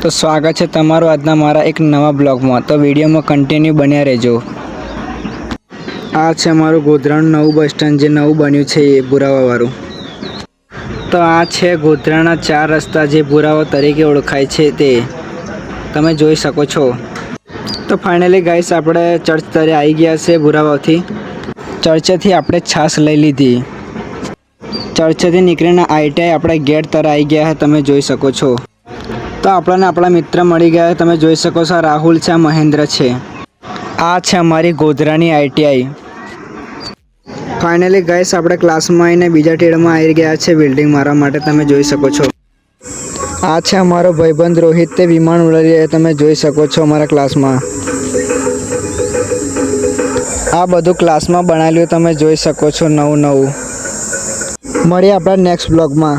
તો સ્વાગત છે તમારું આજના મારા એક નવા બ્લોગમાં। તો વિડીયોમાં કન્ટિન્યુ બન્યા રહેજો। આ છે અમારું ગોધરાનું નવું બસ સ્ટેન્ડ જે નવું બન્યું છે એ ભુરાવાવાળું। તો આ છે ગોધરાના 4 રસ્તા જે ભુરાવા તરીકે ઓળખાય છે તે તમે જોઈ શકો છો। તો ફાઇનલી ગાઈસ આપણે ચર્ચ તરે આવી ગયા છે ભુરાવાથી। ચર્ચથી આપણે છાસ લઈ લીધી। ચર્ચથી નીકળીને ITI આપણે ગેટ તરે આવી ગયા છે તમે જોઈ શકો છો। તો આપણને આપણા મિત્ર મળી ગયા તમે જોઈ શકો છો। રાહુલ છે, મહેન્દ્ર છે। આ છે અમારી ગોધરાની ITI। ફાઇનલી ગાઈસ આપણે ક્લાસમાં આવીને બીજા ટેડમાં આવી ગયા છે બિલ્ડિંગ મારવા માટે તમે જોઈ શકો છો। આ છે અમારો ભાઈબંધ રોહિત, તે વિમાન ઉડાડી રહ્યા તમે જોઈ શકો છો અમારા ક્લાસમાં। આ બધું ક્લાસમાં બનાવેલું તમે જોઈ શકો છો નવું નવું। મળીએ આપણા નેક્સ્ટ બ્લોગમાં।